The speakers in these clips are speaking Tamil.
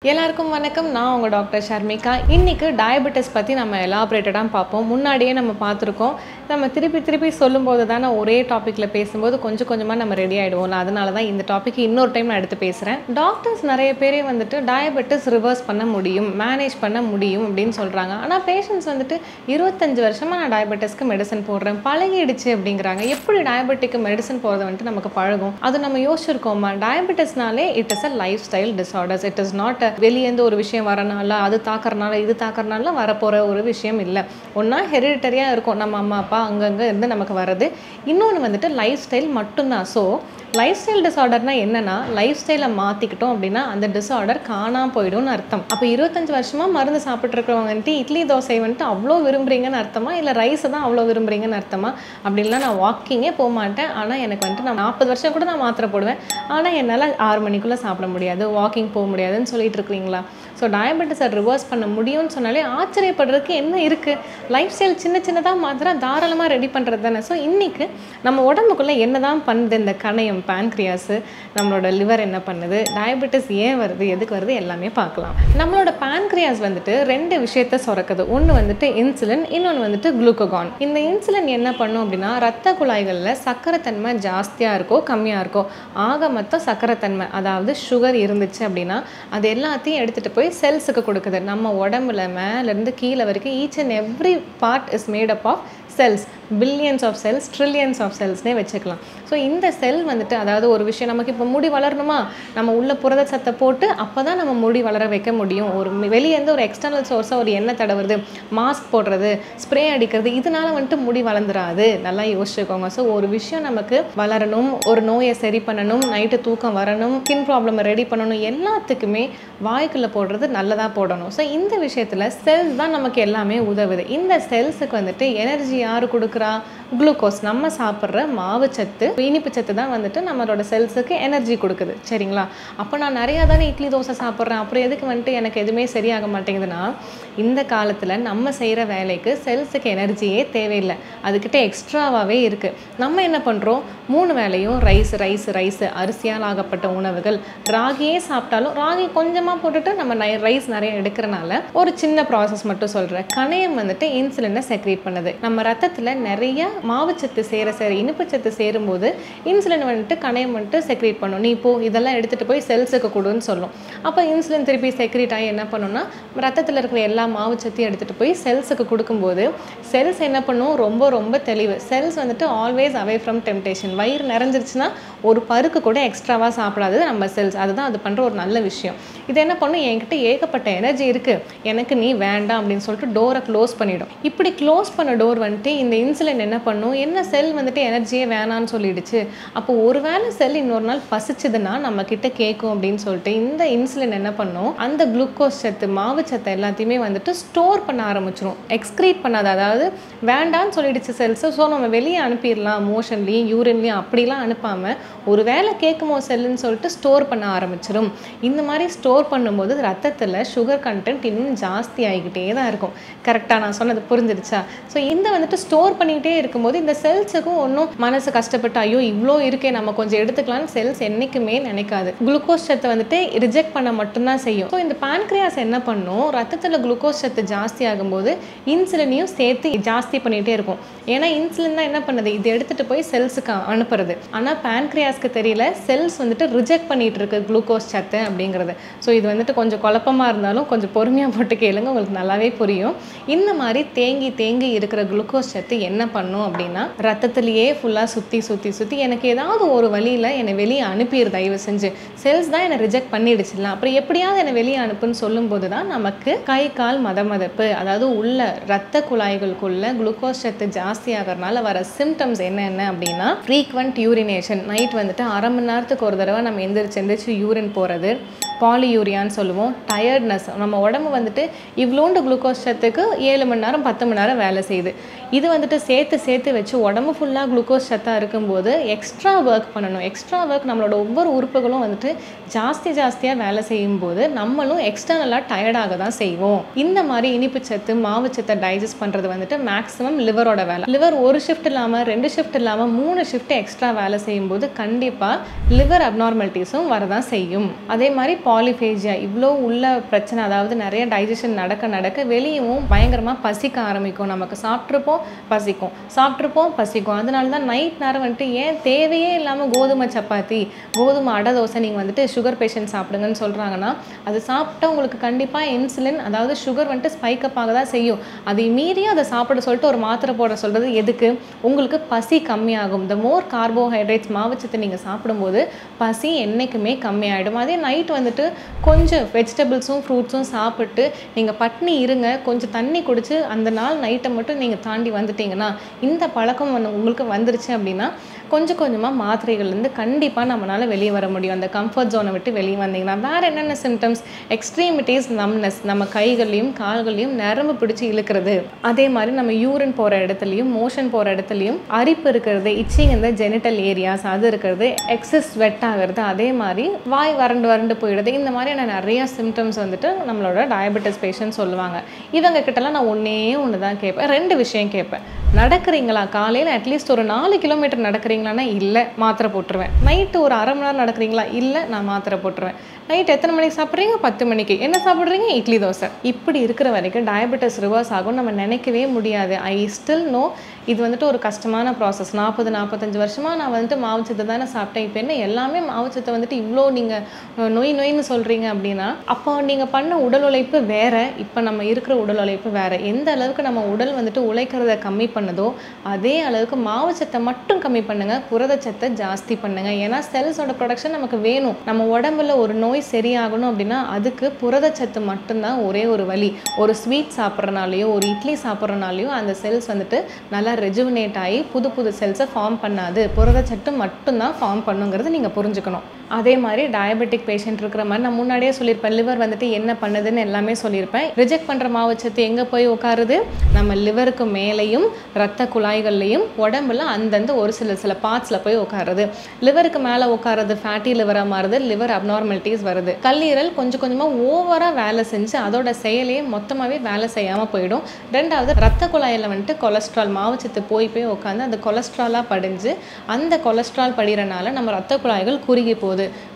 எல்லாருக்கும் வணக்கம். நான் உங்கள் டாக்டர் ஷர்மிகா. இன்றைக்கி டயபெட்டிஸ் பற்றி நம்ம எலாபரேட்டடாக பார்ப்போம். முன்னாடியே நம்ம பார்த்துருக்கோம். நம்ம திருப்பி சொல்லும்போது தான் ஒரே டாப்பிக்கில் பேசும்போது கொஞ்சம் கொஞ்சமாக நம்ம ரெடி ஆகிடுவோம்ல. அதனால தான் இந்த டாபிக் இன்னொரு டைம் நான் எடுத்து பேசுகிறேன். டாக்டர்ஸ் நிறைய பேரே வந்துட்டு டயபெட்டிஸ் ரிவர்ஸ் பண்ண முடியும், மேனேஜ் பண்ண முடியும் அப்படின்னு சொல்கிறாங்க. ஆனால் பேஷண்ட்ஸ் வந்துட்டு 25 வருஷமாக நான் டயபெட்டிஸ்க்கு மெடிசன் போடுறேன், பழகிடுச்சு அப்படிங்கிறாங்க. எப்படி டயபெட்டிக்கு மெடிசன் போகிறத வந்துட்டு நமக்கு பழகும்? அது நம்ம யோசிச்சிருக்கோமா? டயபெட்டிஸ்னாலே it is a lifestyle disorders. It is not வெளியேந்து ஒரு விஷயம் வரனால, அது தாக்கறனால, இது தாக்கறனால வரப்போகிற ஒரு விஷயம் இல்லை. ஒன்றா ஹெரிடிட்டரியாக இருக்கும், நம்ம அம்மா அப்பா அங்கங்கே இருந்து நமக்கு வர்றது. இன்னொன்று வந்துட்டு லைஃப் ஸ்டைல் மட்டும்தான். ஸோ லைஃப் ஸ்டைல் டிஸார்டர்னால் என்னென்னா, லைஃப் ஸ்டைலை மாற்றிக்கிட்டோம் அப்படின்னா அந்த டிஸார்டர் காணாமல் போயிடும்னு அர்த்தம். அப்போ 25 வருஷமாக மருந்து சாப்பிட்ருக்கிறவங்க வந்துட்டு இட்லி தோசை வந்துட்டு அவ்வளோ விரும்புகிறீங்கன்னு அர்த்தமா, இல்லை ரைஸை தான் அவ்வளோ விரும்புகிறீங்கன்னு அர்த்தமா? அப்படின்லாம் நான் வாக்கிங்கே போக மாட்டேன். ஆனால் எனக்கு வந்துட்டு நான் 40 வருஷம் கூட நான் மாத்திரை போடுவேன். ஆனால் என்னால் 6 மணிக்குள்ளே சாப்பிட முடியாது, வாக்கிங் போக முடியாதுன்னு சொல்லிட்டு இருக்கிறீங்களா? ஸோ டயபெட்டிஸை ரிவர்ஸ் பண்ண முடியும்னு சொன்னாலே ஆச்சரியப்படுறதுக்கு என்ன இருக்குது? லைஃப் ஸ்டைல் சின்னதாக மாத்திரா தாராளமாக ரெடி பண்ணுறது தானே. ஸோ இன்றைக்கி நம்ம உடம்புக்குள்ளே என்ன தான் பண்ணுது இந்த கணையம், பேன்க்ரியாஸு, நம்மளோட லிவர் என்ன பண்ணுது, டயபெட்டிஸ் ஏன் வருது, எதுக்கு வருது, எல்லாமே பார்க்கலாம். நம்மளோட பேன்க்ரியாஸ் வந்துட்டு 2 விஷயத்தை சுரக்குது. ஒன்று வந்துட்டு இன்சுலின், இன்னொன்று வந்துட்டு குளுக்கோகான். இந்த இன்சுலின் என்ன பண்ணும் அப்படின்னா, ரத்த குழாய்களில் சர்க்கரைத்தன்மை ஜாஸ்தியாக இருக்கோ கம்மியாக இருக்கோ, ஆக மொத்தம் சர்க்கரைத்தன்மை அதாவது சுகர் இருந்துச்சு அப்படின்னா அது எல்லாத்தையும் எடுத்துகிட்டு போய் செல்ஸுக்கு கொடுக்குது. நம்ம உடம்புல மேலேருந்து கீழே வரைக்கும் each and every part is made up of cells. Billions of cells, trillions of செல்ஸ்னே வச்சுக்கலாம். ஸோ இந்த செல் வந்துட்டு, அதாவது ஒரு விஷயம் நமக்கு இப்போ முடி வளரணுமா, நம்ம உள்ள புரத சத்தை போட்டு அப்போ தான் நம்ம முடி வளர வைக்க முடியும். ஒரு வெளியேருந்து ஒரு எக்ஸ்டர்னல் சோர்ஸாக ஒரு எண்ணெய் தடவுறது, மாஸ்க் போடுறது, ஸ்ப்ரே அடிக்கிறது, இதனால வந்துட்டு முடி வளர்ந்துடாது. நல்லா யோசிச்சுக்கோங்க. ஸோ ஒரு விஷயம் நமக்கு வளரணும், ஒரு நோயை சரி பண்ணணும், நைட்டு தூக்கம் வரணும், ஸ்கின் ப்ராப்ளமை ரெடி பண்ணணும், எல்லாத்துக்குமே வாய்க்குள்ளே போடுறது நல்லதாக போடணும். ஸோ இந்த விஷயத்தில் செல்ஸ் தான் நமக்கு எல்லாமே உதவுது. இந்த செல்ஸுக்கு வந்துட்டு எனர்ஜி யார் கொடுக்குறா? குளுக்கோஸ், நம்ம சாப்பிட்ற மாவுச்சத்து, இனிப்பு சத்து தான் வந்துட்டு நம்மளோட செல்ஸுக்கு எனர்ஜி கொடுக்குது. சரிங்களா? அப்போ நான் நிறையா தானே இட்லி தோசை சாப்பிட்றேன், அப்புறம் எதுக்கு வந்துட்டு எனக்கு எதுவுமே சரியாக மாட்டேங்குதுன்னா, இந்த காலத்தில் நம்ம செய்கிற வேலைக்கு செல்ஸுக்கு எனர்ஜியே தேவையில்லை, அதுக்கிட்ட எக்ஸ்ட்ராவாகவே இருக்குது. நம்ம என்ன பண்ணுறோம்? 3 வேளையும் ரைஸ், அரிசியால் ஆகப்பட்ட உணவுகள், ராகியே சாப்பிட்டாலும் ராகி கொஞ்சமாக போட்டுட்டு நம்ம ரைஸ் நிறைய எடுக்கிறனால ஒரு சின்ன ப்ராசஸ் மட்டும் சொல்கிறேன். கணையம் வந்துட்டு இன்சுலினை செக்ரேட் பண்ணுது. நம்ம ரத்தத்தில் நிறைய மாவுச்சத்து சேர இனிப்புச்சத்து சேரும்போது இன்சுலின் வந்துட்டு கணையம் வந்துட்டு செக்ரேட் பண்ணும். நீ இப்போ இதெல்லாம் எடுத்துகிட்டு போய் செல்ஸுக்கு கொடுன்னு சொல்லும். அப்போ இன்சுலின் திருப்பி செக்ரேட் ஆகி என்ன பண்ணுன்னா, ரத்தத்தில் இருக்கிற எல்லா மாவுச்சத்தையும் எடுத்துகிட்டு போய் செல்ஸுக்கு கொடுக்கும்போது செல்ஸ் என்ன பண்ணும்? ரொம்ப தெளிவு. செல்ஸ் வந்துட்டு ஆல்வேஸ் அவே ஃப்ரம் டெம்டேஷன். வயிறு நிறைஞ்சிருச்சுன்னா ஒரு பருக்கு கூட எக்ஸ்ட்ராவாக சாப்பிடாது நம்ம செல்ஸ். அதுதான் அது பண்ணுற ஒரு நல்ல விஷயம். இது என்ன பண்ணும்? என்கிட்ட ஏகப்பட்ட எனர்ஜி இருக்குது, எனக்கு நீ வேண்டாம் அப்படின்னு சொல்லிட்டு டோரை க்ளோஸ் பண்ணிவிடும். இப்படி க்ளோஸ் பண்ண டோர் வந்துட்டு இந்த இன்சுலின் என்ன பண்ணும்? என்ன செல் வந்துட்டு எனர்ஜியே வேணான்னு சொல்லிடுச்சு, அப்போ ஒரு வேளை செல் இன்னொரு நாள் பசிச்சுதுன்னா நம்ம கிட்ட கேட்கும் அப்படின்னு சொல்லிட்டு இந்த இன்சுலின் என்ன பண்ணும்? அந்த குளுக்கோஸ் சத்து, மாவு சத்தை எல்லாத்தையுமே வந்துட்டு ஸ்டோர் பண்ண ஆரம்பிச்சிடும். எக்ஸ்க்ரீட் பண்ணாது, அதாவது வேண்டான்னு சொல்லிடுச்சு செல்ஸை, ஸோ நம்ம வெளியே அனுப்பிடலாம், மோஷன்லேயும் யூரின்லேயும் அப்படிலாம் அனுப்பாமல் ஒரு வேளை கேட்குமோ செல்லுன்னு சொல்லிட்டு ஸ்டோர் பண்ண ஆரம்பிச்சிடும். இந்த மாதிரி ஸ்டோர் பண்ணும்போது ரத்தத்தில் சுகர் கண்டென்ட் இன்னும் ஜாஸ்தி ஆகிக்கிட்டே தான் இருக்கும். கரெக்டாக நான் சொன்னது புரிஞ்சிருச்சா? ஸோ இந்த வந்துட்டு ஸ்டோர் பண்ணிக்கிட்டே இருக்கும்போது இந்த செல்ஸுக்கும் ஒன்றும் மனசு கஷ்டப்பட்டு ஐயோ இவ்வளோ இருக்கே நம்ம கொஞ்சம் எடுத்துக்கலாம்னு செல்ஸ் என்றைக்குமே நினைக்காது. குளுக்கோஸ் சத்தை வந்துட்டு ரிஜெக்ட் பண்ண மட்டும்தான் செய்யும். ஸோ இந்த பேன்க்ரியாஸ் என்ன பண்ணும்? ரத்தத்தில் குளுக்கோஸ் சத்து ஜாஸ்தி ஆகும்போது இன்சுலினையும் சேர்த்து ஜாஸ்தி பண்ணிகிட்டே இருக்கும். ஏன்னா இன்சுலின் தான் என்ன பண்ணுது? இது எடுத்துகிட்டு போய் செல்ஸுக்கு அனுப்புறது. ஆனால் பேன்க்ரியாஸ்க்கு தெரியல, செல்ஸ் வந்துட்டு ரிஜெக்ட் பண்ணிகிட்டு இருக்கு குளுக்கோஸ் சத்து அப்படிங்கிறது. ஸோ இது வந்துட்டு கொஞ்சம் குழப்பமாக இருந்தாலும் கொஞ்சம் பொறுமையாக போட்டு கேளுங்க, உங்களுக்கு நல்லாவே புரியும். இந்த மாதிரி தேங்கி இருக்கிற குளுக்கோஸ் சத்து என்ன பண்ணும் அப்படின்னா, ரத்தத்திலேயே ஃபுல்லாக சுற்றி எனக்கு ஏதாவது ஒரு வழியில் என்னை வெளியே அனுப்பிடு, தயவு செஞ்சு. செல்ஸ் தான் என்னை ரிஜெக்ட் பண்ணிடுச்சுலாம், அப்புறம் எப்படியாவது என்னை வெளியே அனுப்புன்னு சொல்லும்போது தான் நமக்கு கை கால் மதமதப்பு, அதாவது உள்ள ரத்த குழாய்களுக்குள்ள குளுக்கோஸ் சத்து ஜாஸ்தி ஆகிறதுனால வர சிம்டம்ஸ் என்னென்ன அப்படின்னா, ஃப்ரீக்வெண்ட் யூரினேஷன், நைட் வந்துட்டு அரை மணி நேரத்துக்கு ஒரு தடவை நம்ம எந்திரிச்சு யூரின் போகிறது, பாலியூரியான்னு சொல்லுவோம். டயர்ட்னஸ், நம்ம உடம்பு வந்துட்டு இவ்வளோண்டு குளுக்கோஸ் சத்துக்கு 7 மணி நேரம் 10 மணி நேரம் வேலை செய்யுது. இது வந்துட்டு சேர்த்து வச்சு உடம்பு ஃபுல்லாக குளுக்கோஸ் சத்தாக இருக்கும்போது எக்ஸ்ட்ரா ஒர்க் பண்ணணும். எக்ஸ்ட்ரா ஒர்க், நம்மளோட ஒவ்வொரு உறுப்புகளும் வந்துட்டு ஜாஸ்தியாக வேலை செய்யும்போது நம்மளும் எக்ஸ்டர்னலாக டயர்டாக தான் செய்வோம். இந்த மாதிரி இனிப்பு சத்து, மாவு சத்தை டைஜஸ்ட் பண்ணுறது வந்துட்டு மேக்ஸிமம் லிவரோட வேலை. லிவர் ஒரு ஷிஃப்ட் இல்லாமல் 2 ஷிஃப்ட் இல்லாமல் 3 ஷிஃப்ட் எக்ஸ்ட்ரா வேலை செய்யும்போது கண்டிப்பாக லிவர் அப்நார்மாலிட்டிஸும் வரதான் செய்யும். அதே மாதிரி பாலிஃபேஜியா இவ்வளோ உள்ள பிரச்சனை, அதாவது நிறைய டைஜஷன் நடக்க நடக்க வெளியவும் பயங்கரமாக பசிக்க ஆரம்பிக்கும். நமக்கு சாப்பிட்ருப்போம் பசிக்கும். அதனால தான் நைட் நேரம் வந்துட்டு ஏன் தேவையே இல்லாமல் கோதுமை சப்பாத்தி, கோதுமை அடை தோசை நீங்கள் வந்துட்டு சுகர் பேஷண்ட் சாப்பிடுங்கன்னு சொல்கிறாங்கன்னா, அது சாப்பிட்டா உங்களுக்கு கண்டிப்பாக இன்சுலின், அதாவது சுகர் வந்துட்டு ஸ்பைக்கப் ஆக தான் செய்யும். அதை மீறி அதை சாப்பிட சொல்லிட்டு ஒரு மாத்திரை போட சொல்கிறது எதுக்கு? உங்களுக்கு பசி கம்மியாகும். த மோர் கார்போஹைட்ரேட்ஸ், மாவுச்சத்தை நீங்கள் சாப்பிடும்போது பசி என்றைக்குமே கம்மியாயிடும். அதே நைட் வந்துட்டு கொஞ்சம் வெஜிடபிள்ஸும் ஃப்ரூட்ஸும் சாப்பிட்டு நீங்கள் பட்னி இருங்க, கொஞ்சம் தண்ணி குடிச்சு அந்த நாள் நைட்டை மட்டும் நீங்கள் தாண்டி வந்துட்டீங்கன்னா, இந்த பழக்கம் உங்களுக்கு வந்துருச்சு அப்படின்னா கொஞ்சம் கொஞ்சமாக மாத்திரைகள்லேருந்து கண்டிப்பாக நம்மளால் வெளியே வர முடியும். அந்த கம்ஃபர்ட் ஜோனை விட்டு வெளியே வந்தீங்கன்னா வேறு என்னென்ன சிம்டம்ஸ்? எக்ஸ்ட்ரீமிட்டிஸ், நம்னஸ், நம்ம கைகளையும் கால்களையும் நரம்பு பிடிச்சி இழுக்கிறது. அதே மாதிரி நம்ம யூரின் போகிற இடத்துலையும் மோஷன் போகிற இடத்துலையும் அரிப்பு இருக்கிறது, இச்சிங் இந்த ஜெனிட்டல் ஏரியாஸ் அது இருக்கிறது, எக்ஸஸ் ஸ்வெட் ஆகிறது, அதே மாதிரி வாய் வறண்டு போயிடுது. இந்த மாதிரியான நிறைய சிம்டம்ஸ் வந்துட்டு நம்மளோட டயபெட்டிஸ் பேஷண்ட் சொல்லுவாங்க. இவங்க கிட்டலாம் நான் ஒன்று தான் கேட்பேன், 2 விஷயம் கேட்பேன். நடக்கிறீங்களா? காலையில் அட்லீஸ்ட் ஒரு 4 கிலோமீட்டர் நடக்கிறீங்களான்னா இல்லை, மாத்திரை போட்டுருவேன். நைட்டு ஒரு அரை மணி நேரம் நடக்கிறீங்களா? இல்லை, நான் மாத்திரை போட்டுருவேன். நைட் எத்தனை மணிக்கு சாப்பிட்றீங்க? 10 மணிக்கு. என்ன சாப்பிட்றீங்க? இட்லி தோசை. இப்படி இருக்கிற வரைக்கும் டயபெட்டிஸ் ரிவர்ஸ் ஆகும் நம்ம நினைக்கவே முடியாது. ஐ ஸ்டில் நோ இது வந்துட்டு ஒரு கஷ்டமான ப்ராசஸ். 40-45 வருஷமாக நான் வந்துட்டு மாவுச்சத்தை தானே சாப்பிட்டேன். இப்போ என்ன எல்லாமே மாவுச்சத்தை வந்துட்டு இவ்வளோ நீங்கள் நொய்னு சொல்கிறீங்க அப்படின்னா, அப்போ நீங்கள் பண்ண உடல் உழைப்பு வேறு, இப்போ நம்ம இருக்கிற உடல் உழைப்பு வேறு. எந்த அளவுக்கு நம்ம உடல் வந்துட்டு உழைக்கிறத கம்மி பண்ணுதோ அதே அளவுக்கு மாவுச்சத்தை மட்டும் கம்மி பண்ணுங்கள், புரதச்சத்தை ஜாஸ்தி பண்ணுங்கள். ஏன்னா செல்ஸோட ப்ரொடக்ஷன் நமக்கு வேணும். நம்ம உடம்புல ஒரு நோய் சரியாகணும் அப்படின்னா அதுக்கு புரதச்சத்து மட்டும்தான் ஒரே ஒரு வழி. ஒரு ஸ்வீட் சாப்பிட்றனாலையோ ஒரு இட்லி சாப்பிட்றனாலையோ அந்த செல்ஸ் வந்துட்டு நல்லா ரெஜுவினேட் ஆகி புது செல்ஸை ஃபார்ம் பண்ணாது. புரதச்சத்து மட்டும்தான் ஃபார்ம் பண்ணுங்கிறது நீங்கள் புரிஞ்சுக்கணும். அதே மாதிரி டயபெட்டிக் பேஷண்ட் இருக்கிற மாதிரி நான் முன்னாடியே சொல்லியிருப்பேன், லிவர் வந்துட்டு என்ன பண்ணுதுன்னு எல்லாமே சொல்லியிருப்பேன். ரிஜெக்ட் பண்ணுற மாவுச்சத்து எங்கே போய் உட்காருது? நம்ம லிவருக்கு மேலேயும் ரத்த குழாய்கள்லையும் உடம்புல அந்தந்த ஒரு சில பார்ட்ஸில் போய் உட்காருது. லிவருக்கு மேலே உட்காருது ஃபேட்டி லிவராக மாறுது, லிவர் அப்நார்மலிட்டிஸ் வருது. கல்லீரல் கொஞ்சம் கொஞ்சமாக ஓவராக வேலை செஞ்சு அதோட செயலையே மொத்தமாகவே வேலை செய்யாமல் போயிடும். 2வது ரத்த குழாயில் வந்துட்டு கொலஸ்ட்ரால் மாவுச்சத்து போய் உட்காந்து அந்த கொலஸ்ட்ராலாக படிஞ்சு அந்த கொலஸ்ட்ரால் படிகிறனால நம்ம ரத்த குழாய்கள்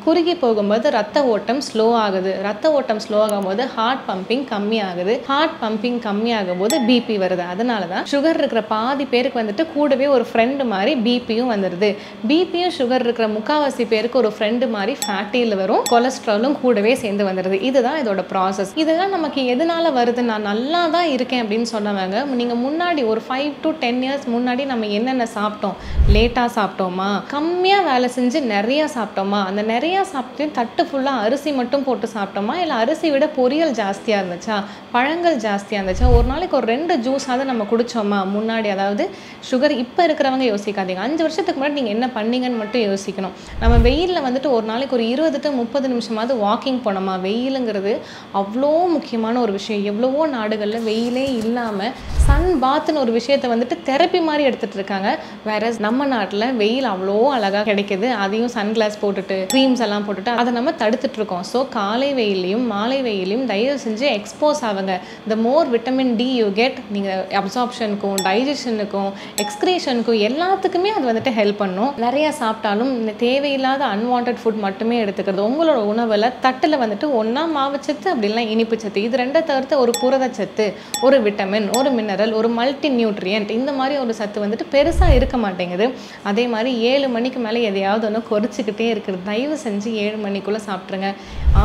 குறுகி போகும்போது ரத்த ஓட்டம் ஸ்லோ ஆகுது. ரத்த ஓட்டம் ஸ்லோ ஆகும்போது ஹார்ட் பம்பிங் கம்மி ஆகுது. ஹார்ட் பம்பிங் கம்மி ஆகும்போது பிபி வருது. அதனால தான் சுகர் இருக்கிற பாதி பேருக்கு வந்துட்டு கூடவே ஒரு ஃப்ரெண்டு மாதிரி பிபியும் வந்துடுது. பிபியும் சுகர் இருக்கிற முக்காவாசி பேருக்கு ஒரு ஃப்ரெண்டு மாதிரி ஃபேட்டி லிவரும் கொலஸ்ட்ராலும் கூடவே சேர்ந்து வந்துடுது. இதுதான் இதோட ப்ராசஸ். இதெல்லாம் நமக்கு எதனால வருது? நான் நல்லா தான் இருக்கேன் அப்படின்னு சொன்னவங்க, நீங்கள் முன்னாடி ஒரு 5 to 10 years முன்னாடி நம்ம என்னென்ன சாப்பிட்டோம்? லேட்டாக சாப்பிட்டோமா? கம்மியாக வேலை செஞ்சு நிறையா சாப்பிட்டோமா? அந்த நிறையா சாப்பிட்டு தட்டு ஃபுல்லாக அரிசி மட்டும் போட்டு சாப்பிட்டோமா? இல்லை அரிசி விட பொரியல் ஜாஸ்தியாக இருந்துச்சா? பழங்கள் ஜாஸ்தியாக இருந்துச்சா? ஒரு நாளைக்கு ஒரு 2 ஜூஸாவது நம்ம குடித்தோமா முன்னாடி? அதாவது சுகர் இப்போ இருக்கிறவங்க யோசிக்காதீங்க, 5 வருஷத்துக்கு முன்னாடி நீங்கள் என்ன பண்ணீங்கன்னு மட்டும் யோசிக்கணும். நம்ம வெயிலில் வந்துட்டு ஒரு நாளைக்கு ஒரு 20 to 30 நிமிஷமாவது வாக்கிங் போனோமா? வெயிலுங்கிறது அவ்வளோ முக்கியமான ஒரு விஷயம். எவ்வளவோ நாடுகளில் வெயிலே இல்லாமல் சன் பாத்துன்னு ஒரு விஷயத்தை வந்துட்டு தெரப்பி மாதிரி எடுத்துகிட்டு இருக்காங்க. வேற நம்ம நாட்டில் வெயில் அவ்வளோ அழகாக கிடைக்கிது, அதையும் சன்கிளாஸ் போட்டுட்டு க்ரீம்ஸ் எல்லாம் போட்டுட்டு அதை நம்ம தடுத்துட்ருக்கோம். ஸோ காலை வெயிலையும் மாலை வெயிலையும் தயவு செஞ்சு எக்ஸ்போஸ் ஆகுங்க. த மோர் விட்டமின் டி யூ கெட், நீங்கள் அப்சார்ப்ஷனுக்கும் டைஜஷனுக்கும் எக்ஸ்க்ரீஷனுக்கும் எல்லாத்துக்குமே அது வந்துட்டு ஹெல்ப் பண்ணும். நிறையா சாப்பிட்டாலும் இந்த தேவையில்லாத அன்வான்ட் ஃபுட் மட்டுமே எடுத்துக்கிறது. உங்களோட உணவில் தட்டில் வந்துட்டு ஒன்றா மாவுச்சத்து அப்படிலாம் இனிப்பு சத்து, இது 2 தவிர்த்து ஒரு புரதச்சத்து, ஒரு விட்டமின், ஒரு மினரல், ஒரு மல்டி நியூட்ரியன்ட், இந்த மாதிரி ஒரு சத்து வந்துட்டு பெருசாக இருக்க மாட்டேங்குது. அதே மாதிரி 7 மணிக்கு மேலே எதையாவது ஒன்று குறைச்சிக்கிட்டே இருக்கிறது. தயவு செஞ்சு 7 மணிக்குள்ளே சாப்பிட்ருங்க.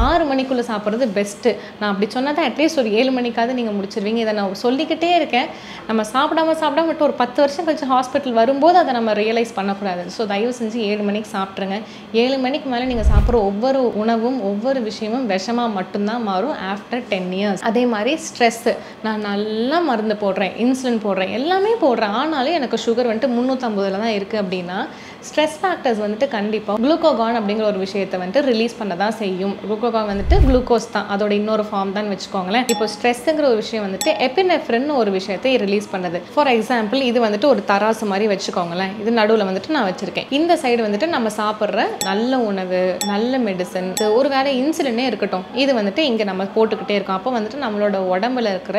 6 மணிக்குள்ளே சாப்பிட்றது பெஸ்ட்டு. நான் அப்படி சொன்னால் தான் அட்லீஸ்ட் ஒரு 7 மணிக்காவது நீங்கள் முடிச்சிருவீங்க. இதை நான் சொல்லிக்கிட்டே இருக்கேன். நம்ம சாப்பிடாம மட்டும் ஒரு 10 வருஷம் கழிச்சு ஹாஸ்பிட்டல் வரும்போது அதை நம்ம ரியலைஸ் பண்ணக்கூடாது. ஸோ தயவு செஞ்சு 7 மணிக்கு சாப்பிட்ருங்க. 7 மணிக்கு மேலே நீங்கள் சாப்பிட்ற ஒவ்வொரு உணவும் ஒவ்வொரு விஷயமும் விஷமாக மட்டும்தான் மாறும் ஆஃப்டர் 10 years. அதே மாதிரி ஸ்ட்ரெஸ்ஸு, நான் நல்லா மருந்து போடுறேன், இன்சுலின் போடுறேன், எல்லாமே போடுறேன், ஆனாலும் எனக்கு சுகர் வந்துட்டு 350 தான் இருக்குது அப்படின்னா ஸ்ட்ரெஸ் ஃபேக்டர்ஸ் வந்துட்டு கண்டிப்பாக குளுக்கோகான் அப்படிங்கிற ஒரு விஷயத்தை வந்துட்டு ரிலீஸ் பண்ண தான் செய்யும். குளுக்கோகான் வந்துட்டு குளுக்கோஸ் தான், அதோட இன்னொரு ஃபார்ம் தான் வச்சுக்கோங்களேன். இப்போ ஸ்ட்ரெஸ்ஸுங்கிற ஒரு விஷயம் வந்துட்டு எபினெஃப்ரின் ஒரு விஷயத்தை ரிலீஸ் பண்ணுது. ஃபார் எக்ஸாம்பிள் இது வந்துட்டு ஒரு தராசு மாதிரி வச்சுக்கோங்களேன். இது நடுவில் வந்துட்டு நான் வச்சுருக்கேன். இந்த சைடு வந்துட்டு நம்ம சாப்பிட்ற நல்ல உணவு, நல்ல மெடிசன், ஒரு வேறு இன்சுலினே இருக்கட்டும், இது வந்துட்டு இங்கே நம்ம போட்டுக்கிட்டே இருக்கோம். அப்போ வந்துட்டு நம்மளோட உடம்புல இருக்கிற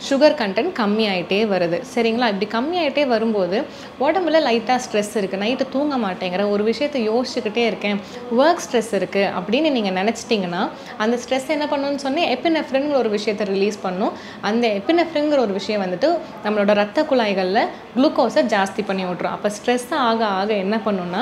சுகர் கண்டென்ட் கம்மியாயிட்டே வருது. சரிங்களா? இப்படி கம்மியாயிட்டே வரும்போது உடம்புல லைட்டாக ஸ்ட்ரெஸ் இருக்குது, நைட்டு தூங்க தூங்க மாட்டேங்கிறேன், ஒரு விஷயத்தை யோசிச்சுக்கிட்டே இருக்கேன், ஒர்க் ஸ்ட்ரெஸ் இருக்குது அப்படின்னு நீங்கள் நினச்சிட்டிங்கன்னா அந்த ஸ்ட்ரெஸ் என்ன பண்ணணும்னு சொன்னேன், எபினெஃப்ரின்ங்கிற ஒரு விஷயத்தை ரிலீஸ் பண்ணும். அந்த எபினெஃப்ரின்ங்கிற ஒரு விஷயம் வந்துட்டு நம்மளோட ரத்த குழாய்களில் குளுக்கோஸை ஜாஸ்தி பண்ணி விட்ரும். அப்போ ஸ்ட்ரெஸ் ஆக ஆக என்ன பண்ணுன்னா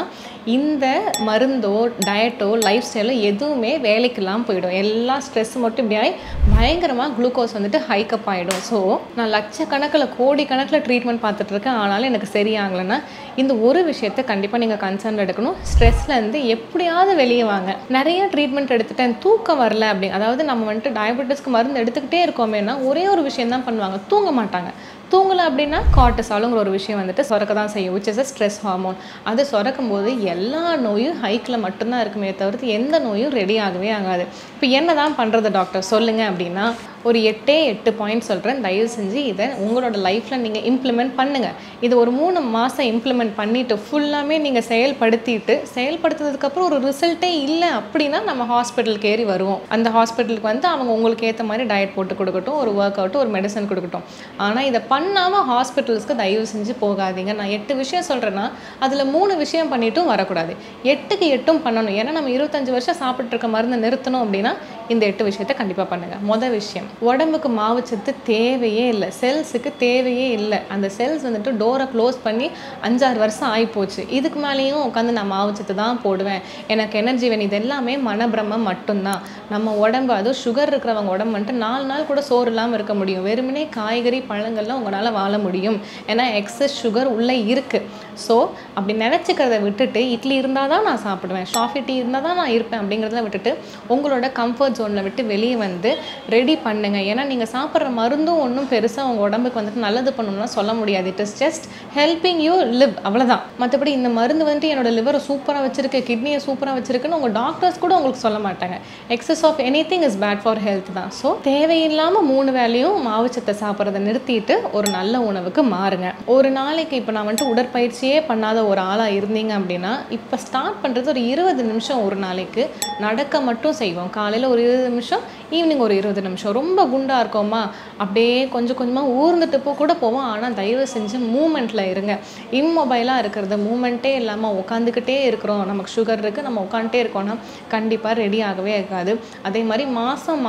இந்த மருந்தோ டயட்டோ லைஃப் ஸ்டைலோ எதுவுமே வேலைக்கு இல்லாமல் போயிடும். எல்லா ஸ்ட்ரெஸ் மட்டும் இப்படி ஆகி பயங்கரமாக குளுக்கோஸ் வந்துட்டு ஹைக்கப் ஆகிடும். ஸோ நான் லட்சக்கணக்கில் கோடிக்கணக்கில் ட்ரீட்மெண்ட் பார்த்துட்டு இருக்கேன், ஆனாலும் எனக்கு சரியாகலைன்னா இந்த ஒரு விஷயத்தை கண்டிப்பாக நீங்கள் கன்சர்ன் எடுக்கணும். ஸ்ட்ரெஸ்லேருந்து எப்படியாவது வெளியே வாங்க. நிறைய ட்ரீட்மெண்ட் எடுத்துட்டேன், தூக்கம் வரல அப்படி, அதாவது நம்ம வந்துட்டு டயபெட்டிஸ்க்கு மருந்து எடுத்துக்கிட்டே இருக்கோமேனா ஒரே ஒரு விஷயம் தான் பண்ணுவாங்க, தூங்க மாட்டாங்க. தூங்கலை அப்படின்னா கார்டிசாலுங்கிற ஒரு விஷயம் வந்துட்டு சுரக்க தான் செய்யும், which is a stress hormone. அது சுரக்கும் போது எல்லா நோயும் ஹைக்கில் மட்டும்தான் இருக்குமே தவிர்த்து எந்த நோயும் ரெடி ஆகவே ஆகாது. இப்போ என்ன தான் பண்ணுறது டாக்டர் சொல்லுங்கள் அப்படின்னா ஒரு 8 பாயிண்ட் சொல்கிறேன். தயவு செஞ்சு இதை உங்களோட லைஃப்பில் நீங்கள் இம்ப்ளிமெண்ட் பண்ணுங்கள். இது ஒரு 3 மாதம் இம்ப்ளிமெண்ட் பண்ணிவிட்டு ஃபுல்லாமே நீங்கள் செயல்படுத்துறதுக்கப்புறம் ஒரு ரிசல்ட்டே இல்லை அப்படின்னா நம்ம ஹாஸ்பிட்டலுக்கு ஏறி வருவோம். அந்த ஹாஸ்பிட்டலுக்கு வந்து அவங்க உங்களுக்கு ஏற்ற மாதிரி டயட் போட்டு கொடுக்கட்டும், ஒரு ஒர்க் அவுட்டு, ஒரு மெடிசன் கொடுக்கட்டும். ஆனால் இதை பண்ணாமல் ஹாஸ்பிட்டல்ஸ்க்கு தயவு செஞ்சு போகாதீங்க. நான் 8 விஷயம் சொல்கிறேன்னா அதில் 3 விஷயம் பண்ணிட்டும் வரக்கூடாது, 8க்கு 8ம் பண்ணணும். ஏன்னா நம்ம 25 வருஷம் சாப்பிட்டு இருக்க மருந்தை நிறுத்தணும் அப்படின்னா இந்த 8 விஷயத்தை கண்டிப்பாக பண்ணுங்கள். மொதல் விஷயம், உடம்புக்கு மாவுச்சத்து தேவையே இல்லை, செல்ஸுக்கு தேவையே இல்லை. அந்த செல்ஸ் வந்துட்டு டோரை க்ளோஸ் பண்ணி 5-6 வருஷம் ஆகிப்போச்சு. இதுக்கு மேலேயும் உட்காந்து நான் மாவுச்சத்து தான் போடுவேன், எனக்கு எனர்ஜி வேணும், இது எல்லாமே மனப்பிரமம் மட்டும்தான். நம்ம உடம்பு, அதுவும் சுகர் இருக்கிறவங்க உடம்பு வந்துட்டு 4 நாள் கூட சோறு இல்லாமல் இருக்க முடியும். வெறுமனே காய்கறி பழங்கள்லாம் உங்களால் வாழ முடியும், ஏன்னா எக்ஸஸ் சுகர் உள்ளே இருக்குது. ஸோ அப்படி நினச்சிக்கிறத விட்டுட்டு இட்லி இருந்தால் தான் நான் சாப்பிடுவேன், காஃபி டீ இருந்தால் தான் நான் இருப்பேன் அப்படிங்கிறத விட்டுட்டு உங்களோட கம்ஃபர்ட் ஜோனில் விட்டு வெளியே வந்து ரெடி பண்ணுங்க. ஏன்னா நீங்கள் சாப்பிட்ற மருந்தும் ஒன்றும் பெருசாக உங்கள் உடம்புக்கு வந்துட்டு நல்லது பண்ணணும்னா சொல்ல முடியாது. It is just helping you live, அவ்வளோதான். மற்றபடி இந்த மருந்து வந்துட்டு என்னோட லிவரை சூப்பராக வச்சிருக்கு, கிட்னியை சூப்பராக வச்சிருக்குன்னு உங்கள் டாக்டர்ஸ் கூட உங்களுக்கு சொல்ல மாட்டாங்க. Excess of anything is bad for health தான். ஸோ தேவையில்லாமல் 3 வேளையும் மாவுச்சத்தை சாப்பிட்றத நிறுத்திட்டு ஒரு நல்ல உணவுக்கு மாறுங்க. ஒரு நாளைக்கு இப்போ நான் வந்துட்டு உடற்பயிற்சியே பண்ணாத ஒரு ஆளாக இருந்தீங்க அப்படின்னா இப்போ ஸ்டார்ட் பண்ணுறது ஒரு 20 நிமிஷம் ஒரு நாளைக்கு நடக்க மட்டும் செய்வோம். காலையில் ஒரு 20 நிமிஷம், ஈவினிங் ஒரு 20 நிமிஷம். ரொம்ப குண்டாக இருக்கோமா அப்படியே கொஞ்சம் கொஞ்சமாக ஊர்ந்துட்டு கூட போவோம். ஆனால் தயவு செஞ்சு மூமெண்ட்டில் இருங்க. இம்மொபைலாக இருக்கிறது, மூமெண்ட்டே இல்லாமல் உட்காந்துக்கிட்டே இருக்கிறோம், நமக்கு சுகர் இருக்குது, நம்ம உட்காந்துட்டே இருக்கோம்னா கண்டிப்பாக ரெடி ஆகவே இருக்காது. அதே மாதிரி மாதம்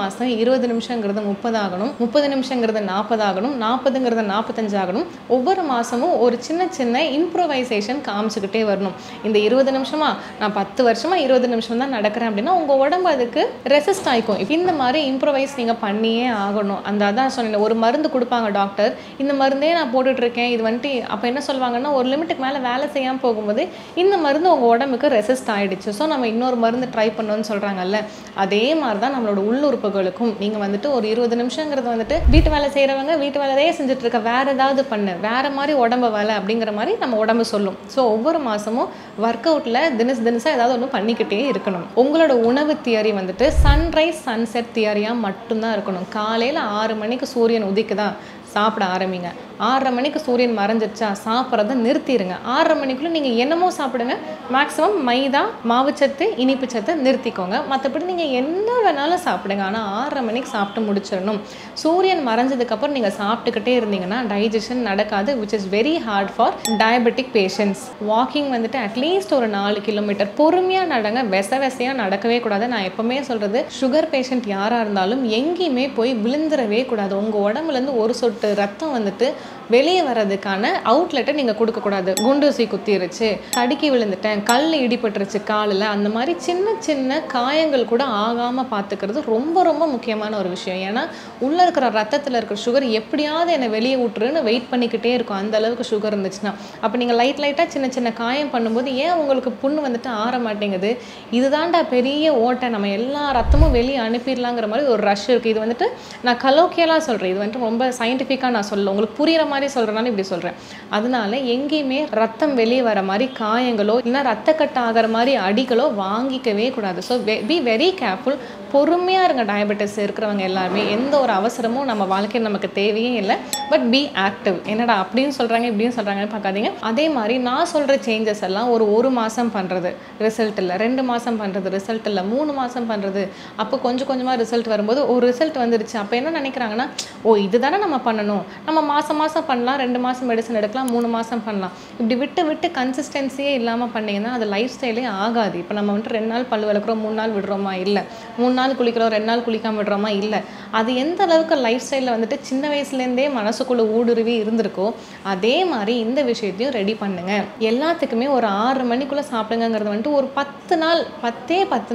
20 நிமிஷங்கிறது 30 ஆகணும், 30 நிமிஷங்கிறது 40 ஆகணும், 40ங்கிறது 45 ஆகணும். ஒவ்வொரு மாதமும் ஒரு சின்ன சின்ன இம்ப்ரோவைசேஷன் காமிச்சுக்கிட்டே வரணும். இந்த 20 நிமிஷமா நான் 10 வருஷமாக 20 நிமிஷம் தான் நடக்கிறேன் அப்படின்னா உங்கள் உடம்பு அதுக்கு ரெசிஸ்ட் ஆகிக்கும். இந்த மாதிரி இம்ப்ரோவைஸ் நீங்கள் பண்ணியே ஆகணும். அதான் சொன்னேன், ஒரு மருந்து கொடுப்பாங்க டாக்டர், இந்த மருந்தே நான் போட்டுட்ருக்கேன், இது வந்துட்டு அப்போ என்ன சொல்லுவாங்கன்னா ஒரு லிமிட்டுக்கு மேலே வேலை செய்யாமல் போகும்போது இந்த மருந்து உங்கள் உடம்புக்கு ரெசிஸ்ட் ஆகிடுச்சு, ஸோ நம்ம இன்னொரு மருந்து ட்ரை பண்ணணும்னு சொல்கிறாங்கல்ல, அதே மாதிரி தான் நம்மளோட உள்ளுறுப்புகளுக்கும். நீங்கள் வந்துட்டு ஒரு 20 நிமிஷங்கிறது வந்துட்டு வீட்டு வேலை செய்கிறவங்க வீட்டு வேலையே செஞ்சுட்டு இருக்க, வேறு ஏதாவது பண்ணு, வேறு மாதிரி உடம்பு வேலை அப்படிங்கிற மாதிரி நம்ம உடம்பு சொல்லும். ஸோ ஒவ்வொரு மாதமும் ஒர்க் அவுட்டில் தினசாக ஏதாவது ஒன்று பண்ணிக்கிட்டே இருக்கணும். உங்களோட உணவு தியரி வந்துட்டு சன்ரைஸ் சன்செட் தியரியாக மட்டும்தான் இருக்கணும். காலையில் 6 மணிக்கு சூரியன் உதிக்குதா சாப்பிட ஆரம்பிங்க, 6:30 மணிக்கு சூரியன் மறைஞ்சிருச்சா சாப்பிட்றத நிறுத்திடுங்க. 6:30 மணிக்குள்ளே நீங்கள் என்னமோ சாப்பிடுங்க, மேக்ஸிமம் மைதா, மாவுச்சத்து, இனிப்பு சத்து நிறுத்திக்கோங்க. மற்றபடி நீங்கள் என்ன வேணாலும் சாப்பிடுங்க, ஆனால் 6:30 மணிக்கு சாப்பிட்டு முடிச்சிடணும். சூரியன் மறைஞ்சதுக்கப்புறம் நீங்கள் சாப்பிட்டுக்கிட்டே இருந்தீங்கன்னா டைஜஷன் நடக்காது, which is very hard for diabetic patients. Walking வந்துட்டு அட்லீஸ்ட் ஒரு 4 கிலோமீட்டர் பொறுமையாக நடங்க, வெசையாக நடக்கவே கூடாது. நான் எப்போவுமே சொல்கிறது, சுகர் பேஷண்ட் யாராக இருந்தாலும் எங்கேயுமே போய் விழுந்துடவே கூடாது. உங்கள் உடம்புலேருந்து ஒரு சொட்டு ரத்தம் வந்துட்டு வெளியே வர்றதுக்கான அவுட்லெட்டை நீங்கள் கொடுக்கக்கூடாது. குண்டூசி குத்திருச்சு, தடுக்கி விழுந்துட்டேன், கல் இடிபட்டுருச்சு காலில், அந்த மாதிரி சின்ன சின்ன காயங்கள் கூட ஆகாமல் பார்த்துக்கிறது ரொம்ப ரொம்ப முக்கியமான ஒரு விஷயம். ஏன்னா உள்ளே இருக்கிற ரத்தத்தில் இருக்கிற சுகர் எப்படியாவது என்னை வெளியே விட்டுருன்னு வெயிட் பண்ணிக்கிட்டே இருக்கும், அந்த அளவுக்கு சுகர் இருந்துச்சுன்னா. அப்போ நீங்கள் லைட்டாக சின்ன சின்ன காயம் பண்ணும்போது ஏன் உங்களுக்கு புண்ணு வந்துட்டு ஆற மாட்டேங்குது, இதுதான்டா பெரிய ஓட்டை, நம்ம எல்லா ரத்தமும் வெளியே அனுப்பிடலாங்கிற மாதிரி ஒரு ரஷ் இருக்குது. இது வந்துட்டு நான் கலோக்கியலாக சொல்கிறேன், இது வந்துட்டு ரொம்ப சயின்டிஃபிக்காக நான் சொல்லலை, உங்களுக்கு புரிகிற மாதிரி சொல்கிறனால இப்படி சொல்கிறேன். அதனால எங்கேயுமே ரத்தம் வெளியே வர மாதிரி காயங்களோ இல்லை ரத்த கட்டு ஆகிற மாதிரி அடிகளோ வாங்கிக்கவே கூடாது. So be very careful. பொறுமையாக இருங்க. டயபெட்டிஸ் இருக்கிறவங்க எல்லாருமே எந்த ஒரு அவசரமும் நம்ம வாழ்க்கையில் நமக்கு தேவையே இல்லை. But be active. என்னடா அப்படின்னு சொல்கிறாங்க இப்படின்னு சொல்கிறாங்கன்னு பார்க்காதீங்க. அதே மாதிரி நான் சொல்கிற சேஞ்சஸ் எல்லாம் ஒரு மாதம் பண்ணுறது ரிசல்ட் இல்லை, 2 மாதம் பண்ணுறது ரிசல்ட் இல்லை, 3 மாதம் பண்ணுறது. அப்போ கொஞ்சம் கொஞ்சமாக ரிசல்ட் வரும்போது ஒரு ரிசல்ட் வந்துருச்சு. அப்போ என்ன நினைக்கிறாங்கன்னா, ஓ இதுதானே நம்ம பண்ணணும், நம்ம மாதம் மாதம் பண்ணலாம், 2 மாதம் மெடிசன் எடுக்கலாம், 3 மாதம் பண்ணலாம். இப்படி விட்டு விட்டு கன்சிஸ்டன்சியே இல்லாமல் பண்ணிங்கன்னா அது லைஃப் ஸ்டைலே ஆகாது. இப்போ நம்ம வந்துட்டு 2 நாள் பல் விளக்குறோம், 3 நாள் விடுறோமா இல்லை, 3 நாள் குளிக்கிறோம், 2 நாள் குளிக்காமல் விடுறோமா இல்லை. அது எந்த அளவுக்கு லைஃப் ஸ்டைலில் வந்துட்டு சின்ன வயசுலேருந்தே மனசுக்குள்ளே ஊடுருவி இருந்திருக்கோ அதே மாதிரி இந்த விஷயத்தையும் ரெடி பண்ணுங்க. எல்லாத்துக்குமே ஒரு 6 மணிக்குள்ளே சாப்பிடுங்கிறது வந்துட்டு ஒரு 10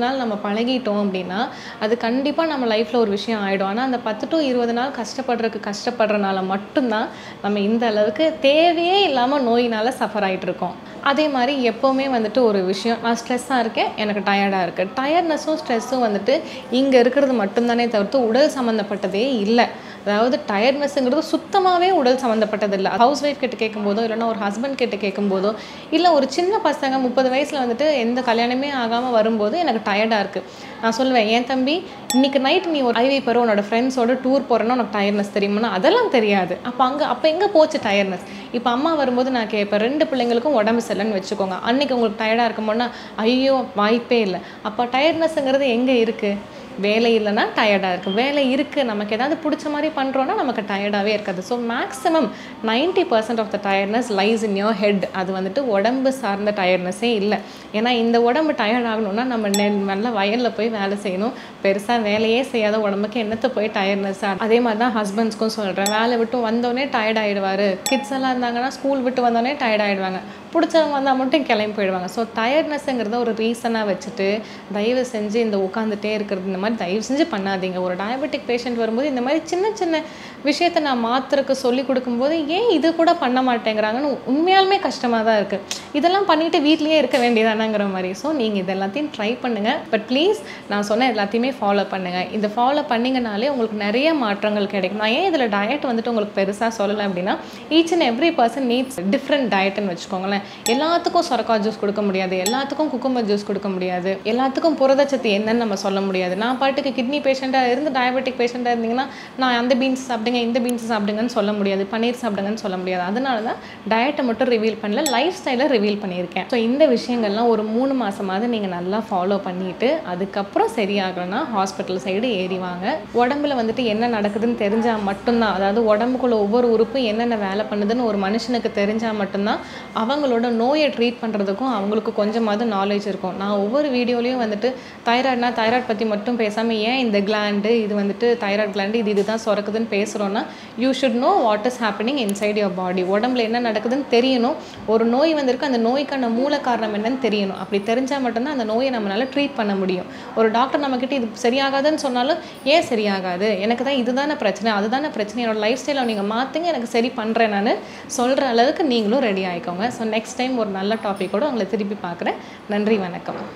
நாள் நம்ம பழகிட்டோம் அப்படின்னா அது கண்டிப்பாக நம்ம லைஃப்பில் ஒரு விஷயம் ஆகிடும். ஆனால் அந்த 10 to 20 நாள் கஷ்டப்படுறனால மட்டும்தான் நம்ம இந்த அளவுக்கு தேவையே இல்லாமல் நோயினால் சஃபர் ஆகிட்டு இருக்கோம். அதே மாதிரி எப்போவுமே வந்துட்டு ஒரு விஷயம், நான் ஸ்ட்ரெஸ்ஸாக இருக்கேன், எனக்கு டயர்டாக இருக்குது. டயர்ட்னஸும் ஸ்ட்ரெஸ்ஸும் வந்துட்டு இங்கே இருக்கிறது மட்டும்தானே தவிர்த்து உடல் சம்மந்தப்பட்டதே இல்லை. அதாவது டயர்ட்னஸ்ங்கிறது சுத்தமாகவே உடல் சம்மந்தப்பட்டது இல்லை. ஹவுஸ் ஒய்ஃப் கிட்ட கேட்கும்போதோ இல்லைனா ஒரு ஹஸ்பண்ட் கிட்ட கேட்கும்போதோ இல்லை ஒரு சின்ன பசங்க 30 வயசில் வந்துட்டு எந்த கல்யாணமே ஆகாமல் வரும்போது எனக்கு டயர்டாக இருக்குது, நான் சொல்லுவேன், ஏன் தம்பி இன்றைக்கி நைட் நீ ஒரு ஐவி பெற உன்னோட ஃப்ரெண்ட்ஸோட டூர் போகிறேன்னா உனக்கு டயர்ட்னஸ் தெரியுமா? அதெல்லாம் தெரியாது. அப்போ எங்கே போச்சு டயர்ட்னஸ்? இப்போ அம்மா வரும்போது நான் கேட்பேன், 2 பிள்ளைங்களுக்கும் உடம்பு சரியில்லைன்னு வச்சுக்கோங்க, அன்றைக்கி உங்களுக்கு டயர்டாக இருக்கும்போன்னா ஐயோ வாய்ப்பே இல்லை. அப்போ டயர்ட்னஸ்ங்கிறது எங்கே இருக்குது? வேலை இல்லைன்னா டயர்டாக இருக்குது, வேலை இருக்குது, நமக்கு ஏதாவது பிடிச்ச மாதிரி பண்ணுறோன்னா நமக்கு டயர்டாகவே இருக்காது. So maximum 90% of the tiredness lies in your head. அது வந்துட்டு உடம்பு சார்ந்த டயர்ட்னஸே இல்லை. ஏன்னா இந்த உடம்பு டயர்ட் ஆகணும்னா நம்ம நல்லா வயலில் போய் வேலை செய்யணும். பெருசாக வேலையே செய்யாத உடம்புக்கு என்னத்தை போய் டயர்ட்னஸ். அதே மாதிரி தான் ஹஸ்பண்ட்ஸ்க்கும் சொல்கிறேன், வேலை விட்டு வந்தோடனே டயர்ட் ஆகிடுவார். கிட்ஸ் எல்லாம் இருந்தாங்கன்னா ஸ்கூல் விட்டு வந்தோடனே டயர்ட் ஆகிடுவாங்க, பிடிச்சவங்க வந்தால் மட்டும் கிளம்பி போயிடுவாங்க. ஸோ டயர்ட்னஸ்ங்கிறத ஒரு ரீசனாக வச்சுட்டு தயவு செஞ்சு இந்த உட்காந்துட்டே இருக்கிறது இந்த மாதிரி தயவு செஞ்சு பண்ணாதீங்க. ஒரு டயபெட்டிக் பேஷண்ட் வரும்போது இந்த மாதிரி சின்ன சின்ன விஷயத்தை நான் மாத்திரக்கு சொல்லி கொடுக்கும்போது ஏன் இது கூட பண்ண மாட்டேங்கிறாங்கன்னு உண்மையாலுமே கஷ்டமாக தான் இருக்குது. இதெல்லாம் பண்ணிவிட்டு வீட்லேயே இருக்க வேண்டியதானங்கிற மாதிரி. ஸோ நீங்கள் இது எல்லாத்தையும் ட்ரை பண்ணுங்கள். பட் ப்ளீஸ் நான் சொன்ன எல்லாத்தையுமே ஃபாலோ பண்ணுங்கள். இந்த ஃபாலோ பண்ணிங்கனாலே உங்களுக்கு நிறைய மாற்றங்கள் கிடைக்கும். நான் ஏன் இதில் டயட் வந்துட்டு உங்களுக்கு பெருசாக சொல்லலை அப்படின்னா, each and every person needs different டயட்னு வச்சுக்கோங்களேன். எல்லாத்துக்கும் சொரக்காய் ஜூஸ் கொடுக்க முடியாது, எல்லாத்துக்கும் குக்கும்பர் ஜூஸ் கொடுக்க முடியாது, எல்லாத்துக்கும் புரதச்சத்து என்னன்னு நம்ம சொல்ல முடியாது. நான் பாட்டுக்கு கிட்னி பேஷண்ட்டாக இருந்து டயபெட்டிக் பேஷண்ட்டாக இருந்தீங்கன்னா நான் அந்த பீன்ஸ் சாப்பிடுங்க இந்த பீன்ஸ் சாப்பிடுங்கன்னு சொல்ல முடியாது, பன்னீர் சாப்பிடுங்கன்னு சொல்ல முடியாது. அதனால தான் டயட்டை மட்டும் ரிவீல் பண்ணல, லைஃப் ஸ்டைலை ரிவீல் பண்ணியிருக்கேன். ஸோ இந்த விஷயங்கள்லாம் ஒரு 3 மாதமாவது நீங்கள் நல்லா ஃபாலோ பண்ணிவிட்டு அதுக்கப்புறம் சரியாகலைன்னா ஹாஸ்பிட்டல் சைடு ஏறிவாங்க. உடம்புல வந்துட்டு என்ன நடக்குதுன்னு தெரிஞ்சால் மட்டும்தான், அதாவது உடம்புக்குள்ள ஒவ்வொரு உறுப்பும் என்னென்ன வேலை பண்ணுதுன்னு ஒரு மனுஷனுக்கு தெரிஞ்சால் மட்டும்தான் அவங்களோட நோயை ட்ரீட் பண்ணுறதுக்கும் அவங்களுக்கு கொஞ்சமாவது நாலேஜ் இருக்கும். நான் ஒவ்வொரு வீடியோலையும் வந்துட்டு தைராய்ட் பற்றி மட்டும் பேசாமல் ஏன் இந்த கிளாண்டு இது வந்துட்டு தைராய்ட் கிளாண்டு இதுதான் சுரக்குதுன்னு பேசுகிறோன்னா, you should know what is happening inside your body. உடம்புல என்ன நடக்குதுன்னு தெரியணும். ஒரு நோய் வந்திருக்கு, அந்த நோய்க்கான மூல காரணம் என்னன்னு தெரியணும். அப்படி தெரிஞ்சால் மட்டும்தான் அந்த நோயை நம்மளால் ட்ரீட் பண்ண முடியும். ஒரு டாக்டர் நம்மக்கிட்ட இது சரியாகாதுன்னு சொன்னாலும் ஏன் சரியாகாது, எனக்கு தான் இதுதானே பிரச்சனை அதுதானே பிரச்சனை, என்னோட லைஃப் ஸ்டைலை நீங்கள் மாற்றுங்க, எனக்கு சரி பண்ணுறேன் நான் சொல்கிற அளவுக்கு நீங்களும் ரெடி ஆகிக்கோங்க. ஸோ நெக்ஸ்ட் டைம் ஒரு நல்ல டாப்பிக்கோடு உங்களை திருப்பி பார்க்குறேன். நன்றி, வணக்கம்.